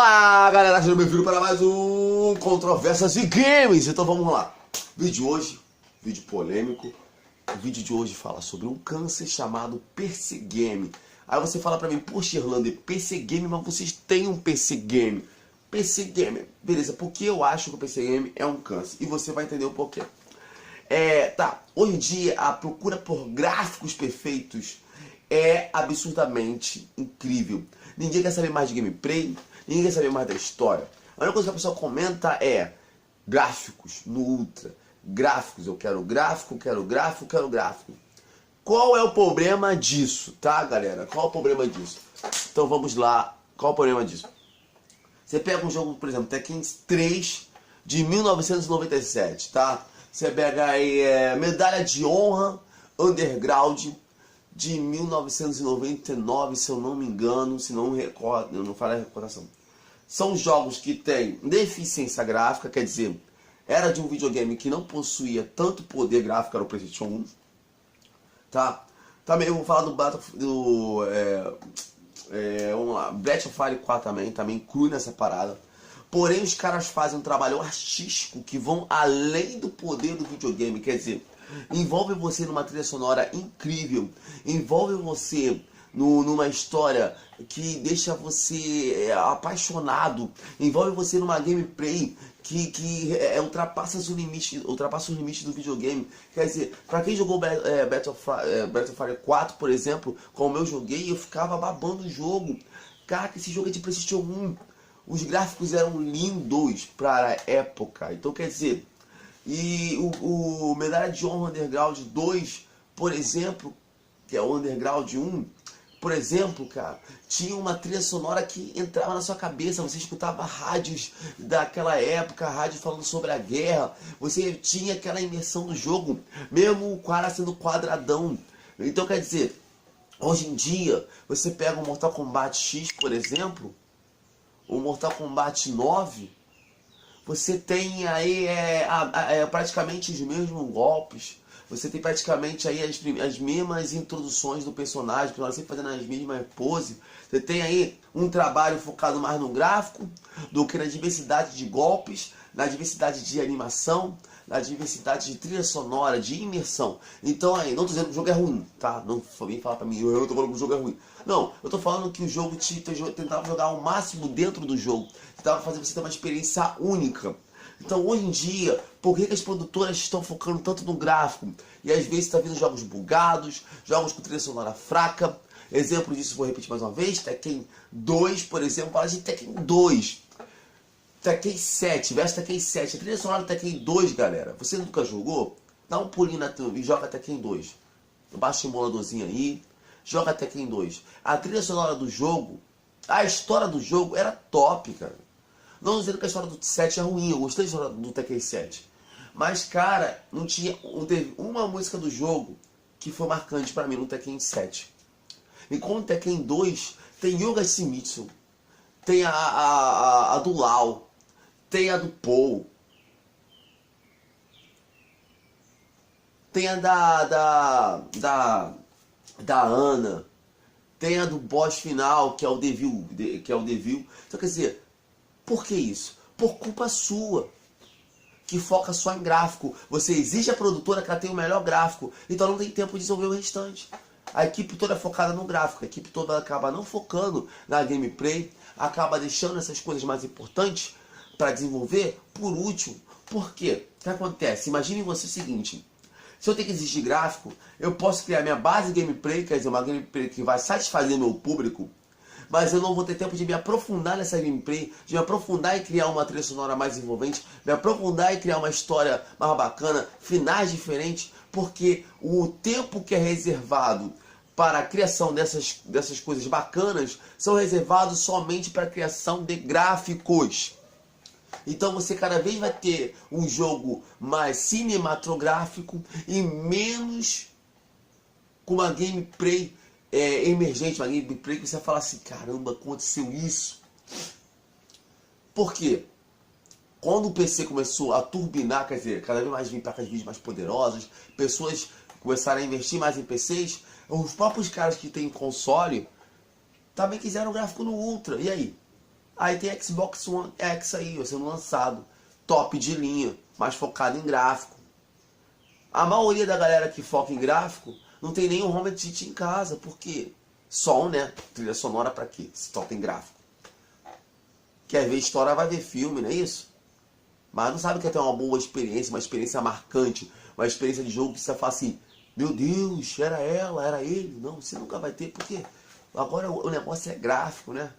Olá, galera, sejam bem-vindos para mais um Controvérsias e Games. Então vamos lá. Vídeo de hoje, vídeo polêmico. O vídeo de hoje fala sobre um câncer chamado PC Game. Aí você fala pra mim, poxa, Irlanda, PC Game, mas vocês têm um PC Game. PC Game, beleza, porque eu acho que o PC Game é um câncer. E você vai entender o porquê. Hoje em dia a procura por gráficos perfeitos é absurdamente incrível. Ninguém quer saber mais de gameplay, ninguém quer saber mais da história. A única coisa que a pessoa comenta é gráficos no Ultra. Gráficos, eu quero gráfico, quero gráfico, quero gráfico. Qual é o problema disso, tá, galera? Qual é o problema disso? Então vamos lá, qual é o problema disso? Você pega um jogo, por exemplo, Tekken 3 de 1997, tá? Você pega aí Medalha de Honra Underground de 1999, se eu não me engano, se não recordo, eu não falo a recordação. São jogos que têm deficiência gráfica, quer dizer, era de um videogame que não possuía tanto poder gráfico, era o PlayStation 1, tá? Também eu vou falar do vamos lá, Battlefield 4 também inclui nessa parada. Porém, os caras fazem um trabalho artístico que vão além do poder do videogame, quer dizer, envolve você numa trilha sonora incrível, envolve você numa história que deixa você apaixonado, envolve você numa gameplay que ultrapassa os limites do videogame. Quer dizer, pra quem jogou Battlefield 4, por exemplo, como eu joguei, eu ficava babando o jogo. Cara, esse jogo é de PlayStation 1. Os gráficos eram lindos para a época. Então, quer dizer, e o Medalha de Honra Underground 2, por exemplo, que é o Underground 1, por exemplo, cara, tinha uma trilha sonora que entrava na sua cabeça, você escutava rádios daquela época, rádio falando sobre a guerra, você tinha aquela imersão do jogo, mesmo o cara sendo quadradão. Então, quer dizer, hoje em dia, você pega o Mortal Kombat X, por exemplo, o Mortal Kombat 9, você tem aí praticamente os mesmos golpes, você tem praticamente aí as mesmas introduções do personagem, que nós sempre fazendo as mesmas poses. Você tem aí um trabalho focado mais no gráfico do que na diversidade de golpes, na diversidade de animação, na diversidade de trilha sonora, de imersão. Então aí, não tô dizendo que o jogo é ruim, tá? Não vem falar pra mim, eu tô falando que o jogo é ruim. Não, eu tô falando que o jogo tentava jogar ao máximo dentro do jogo. Tentava fazer você ter uma experiência única. Então hoje em dia, por que as produtoras estão focando tanto no gráfico? E às vezes está vindo jogos bugados, jogos com trilha sonora fraca. Exemplo disso, vou repetir mais uma vez, Tekken 2, por exemplo, fala de Tekken 2. Tekken 7, versus Tekken 7. A trilha sonora do Tekken 2, galera, você nunca jogou? Dá um pulinho na TV e joga Tekken 2. Baixa o emuladorzinho aí, joga Tekken 2. A trilha sonora do jogo, a história do jogo era top, cara. Não dizendo que a história do 7 é ruim, eu gostei da história do Tekken 7. Mas, cara, não teve uma música do jogo que foi marcante pra mim no Tekken 7. Enquanto no Tekken 2 tem Yoga Shimizu, tem a do Lau, tem a do Paul, tem a da Ana, tem a do boss final, que é o Devil. Então, quer dizer, por que isso? Por culpa sua, que foca só em gráfico. Você exige a produtora que ela tenha o melhor gráfico, então não tem tempo de desenvolver o restante. A equipe toda é focada no gráfico, a equipe toda acaba não focando na gameplay, acaba deixando essas coisas mais importantes para desenvolver por último. Por quê? O que acontece? Imagine você o seguinte: se eu tenho que exigir gráfico, eu posso criar minha base gameplay, quer dizer, uma gameplay que vai satisfazer meu público, mas eu não vou ter tempo de me aprofundar nessa gameplay, de me aprofundar e criar uma trilha sonora mais envolvente, me aprofundar e criar uma história mais bacana, finais diferentes, porque o tempo que é reservado para a criação dessas coisas bacanas são reservados somente para a criação de gráficos. Então você cada vez vai ter um jogo mais cinematográfico e menos com uma gameplay emergente, uma gameplay que você vai falar assim, caramba, aconteceu isso. Por quê? Quando o PC começou a turbinar, quer dizer, cada vez mais vir placas de vídeo mais poderosas, pessoas começaram a investir mais em PCs, os próprios caras que têm console também quiseram gráfico no Ultra. E aí? Aí tem Xbox One X aí, sendo lançado. Top de linha, mais focado em gráfico. A maioria da galera que foca em gráfico não tem nem um home theater em casa, porque som, né? Trilha sonora pra quê? Se toca em gráfico. Quer ver história, vai ver filme, não é isso? Mas não sabe que é ter uma boa experiência, uma experiência marcante, uma experiência de jogo que você fala assim, meu Deus, era ela, era ele. Não, você nunca vai ter, porque agora o negócio é gráfico, né?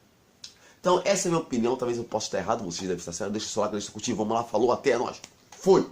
Então essa é a minha opinião, talvez eu possa estar errado, vocês devem estar certo. Deixa o seu like, deixa eu curtir, vamos lá, falou, até nós. Fui!